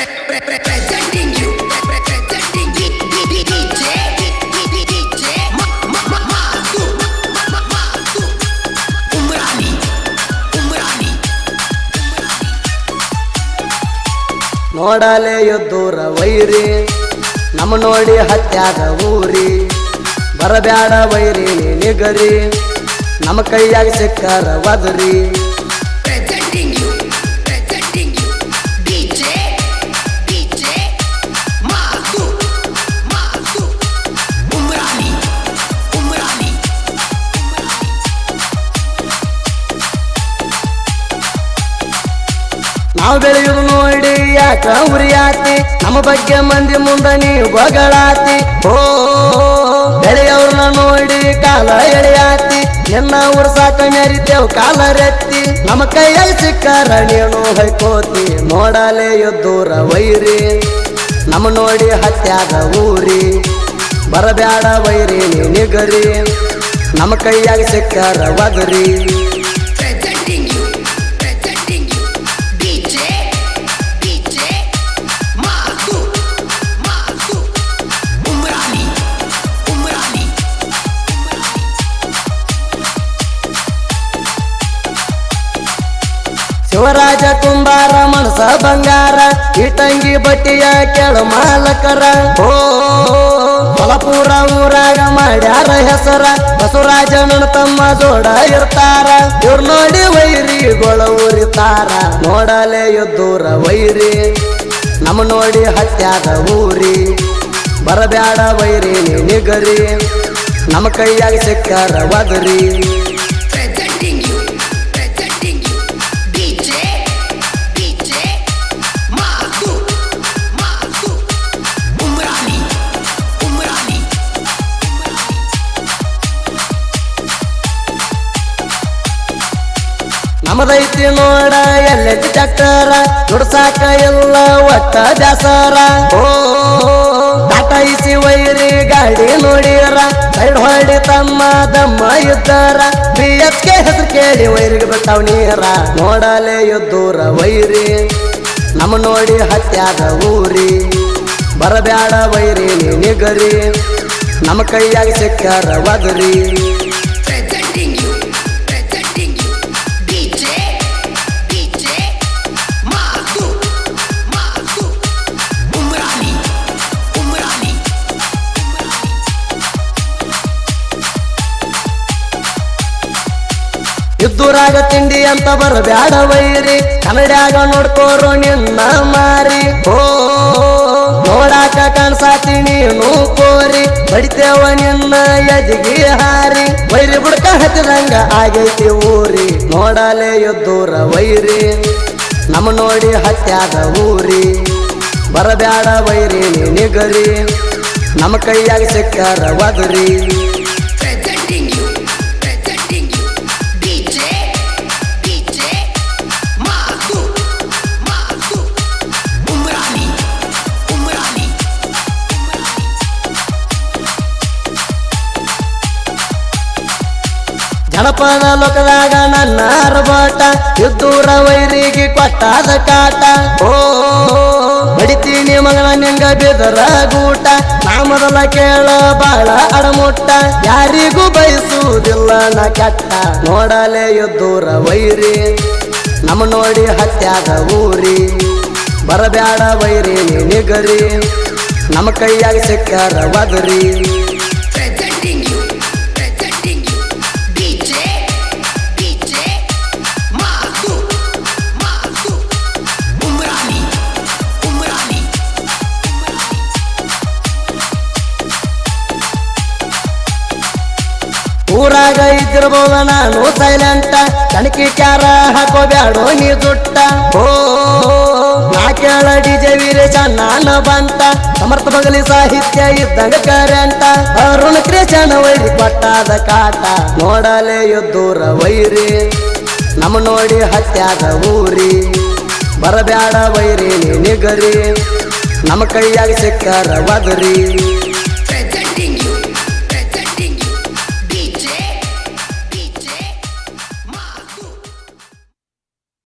Presenting you, presenting DJ Masu Umrani. ನೋಡಲೆ ಎದ್ದೂರ ವೈರಿ ನಮ್ಮ ನೋಡಿ ಹತ್ಯಾಗ ಊರಿ ಬರಬ್ಯಾಡ ವೈರಿ ನಿಗರಿ ನಮ್ಮ ಕೈಯಾಗ ಸಿಕ್ಕಾರ ವದರಿ Presenting you DJ Masu Umrani. ನಾವು ಬೆಳೆಯುವುದು ನೋಡಿ ಯಾಕ ಉರಿಯಾತಿ ನಮ್ಮ ಬಗ್ಗೆ ಮಂದಿ ಮುಂದ ನೀವು ಬಗಳಾತಿ ಓ ಬೆಳೆಯವ್ರನ್ನ ನೋಡಿ ಕಾಲ ಎಳೆಯಾತಿ ನಿನ್ನ ಉರ್ಸಾಕ ಮೆರಿತೇವ್ ಕಾಲ ರೆತ್ತಿ ನಮ್ಮ ಕೈಯಲ್ಲಿ ಸಿಕ್ಕಾರ ನೀನು ಹೊಯ್ಕೋತಿ ನೋಡಲೆ ಎದ್ದೂರ ವೈರಿ ನಮ್ಮ ನೋಡಿ ಹತ್ಯಾಗ ಊರಿ ಬರಬ್ಯಾಡ ವೈರಿ ನಿಗರಿ ನಮ್ಮ ಕೈಯಾಗ ಸಿಕ್ಕಾರ ವದರಿ Presenting you DJ Masu Umrani. Shivaraj ಕುಂಬಾರ ಮನಸ ಬಂಗಾರ ಇಟಂಗಿ ಬಟ್ಟಿಯ ಕೆಳ ಮಾಲಕರ ಓ ಹೊಲಪುರ ಊರಾಗ ಮಾಡ್ಯಾರ ಹೆಸರ ಬಸವರಾಜನ ತಮ್ಮ ಜೋಡ ಇರ್ತಾರ ಇವ್ರು ನೋಡಿ ವೈರಿಗೊಳ ಉರಿತಾರ ನೋಡಲೆ ಎದ್ದೂರ ವೈರಿ ನಮ್ಮ ನೋಡಿ ಹತ್ಯಾದ ಊರಿ ಬರಬ್ಯಾಡ ವೈರಿ ನಿಗರಿ ನಮ್ಮ ಕೈಯಾಗ ಸಿಕ್ಕಾರ ವದರಿ Presenting you DJ Masu Umrani. ನಮದೈತಿ ನೋಡ ಎಲ್ಲೆಟ್ಟಿ ಚಕ್ಕರ ದುಡ್ಸಾಕ ಎಲ್ಲ ಒಟ್ಟ ಬ್ಯಾಸರ ಓ ಟಾಟಾಯಿಸಿ ವೈರಿ ಗಾಡಿ ನೋಡಿರ ಸೈಡ್ ಹೊಡಿ ತಮ್ಮ ದಮ್ಮ ಇದ್ದಾರ BSK ಹೆಸರು ಕೇಳಿ ವೈರಿಗೆ ಬಿಟ್ಟಾವ್ ನೀರ ನೋಡಲೆ ಎದ್ದೂರ ವೈರಿ ನಮ್ಮ ನೋಡಿ ಹತ್ಯಾದ ಊರಿ ಬರಬ್ಯಾಡ ವೈರಿ ನಿಗರಿ ನಮ್ಮ ಕೈಯಾಗ ಸಿಕ್ಕಾರ ವದರಿ Presenting you DJ Masu Umrani. ಇದ್ದೂರಾಗ ತಿಂಡಿ ಅಂತ ಬರಬ್ಯಾಡ ವೈರಿ ಕನ್ನಡ್ಯಾಗ ನೋಡ್ಕೋರು ನಿನ್ನ ಮಾರಿ ಓ ನೋಡಾಕ ಕಾಣ್ಸಾತಿ ನೀನು ಕೋರಿ ಬಡಿತೇವ ನಿನ್ನ ಎದಿಗಿ ಹಾರಿ ವೈರಿ ಬುಡ್ಕ ಹತ್ತಿದಂಗ ಆಗೈತಿ ಊರಿ ನೋಡಲೆ ಎದ್ದೂರ ವೈರಿ ನಮ್ಮ ನೋಡಿ ಹತ್ಯಾದ ಊರಿ ಬರಬ್ಯಾಡ ವೈರಿ ನಿಗರಿ ನಮ್ಮ ಕೈಯಾಗ ಸಿಕ್ಕಾರ ವದರಿ Presenting you DJ Masu Umrani. ಜನಪದ ಲೋಕದಾಗ ನನ್ನ ಅರಬಾಟ ಇದ್ದೂರ ವೈರಿಗೆ ಕೊಟ್ಟಾದ ಕಾಟ ಓ ಬಡಿತೀನಿ ಮಗಳ ನಿಂಗ ಬಿದರ ಗೂಟ ನಾ ಮೊದಲ ಕೇಳ ಬಾಳ ಅಡಮುಟ್ಟ ಯಾರಿಗೂ ಬಯಸುವುದಿಲ್ಲ ನಾ ಕೆಟ್ಟ ನೋಡಲೆ ಎದ್ದೂರ ವೈರಿ ನಮ್ಮ ನೋಡಿ ಹತ್ಯಾದ ಊರಿ ಬರಬ್ಯಾಡ ವೈರಿ ನಿಗರಿ ನಮ್ಮ ಕೈಯಾಗ ಸಿಕ್ಕಾರ ವದರಿ Presenting you DJ Masu Umrani. ಊರಾಗ ಇದ್ದಿರ್ಬೋದ ನಾನು ಸೈಲೆಂಟ ಕಣಕಿ ಕ್ಯಾರ ಹಾಕೋಬ್ಯಾಡೋ ನೀ ದುಟ್ಟ ಓ ನಾ ಕೇಳ ಡಿಜೆ ವೀರೇಶ ನಾನ ಬಂತ ಸಮರ್ಥ ಬಗಲಿ ಸಾಹಿತ್ಯ ಇದ್ದಂಗ ಕರೆಂಟ ಅರುಣ ಕ್ರೇಶನ ವೈರಿ ಕೊಟ್ಟಾದ ಕಾಟ ನೋಡಲೆ ಎದ್ದೂರ ವೈರಿ ನಮ್ಮ ನೋಡಿ ಹತ್ಯಾದ ಊರಿ ಬರಬ್ಯಾಡ ವೈರಿ ನಿಗರಿ ನಮ್ಮ ಕೈಯಾಗ ಸಿಕ್ಕಾರ ವದರಿ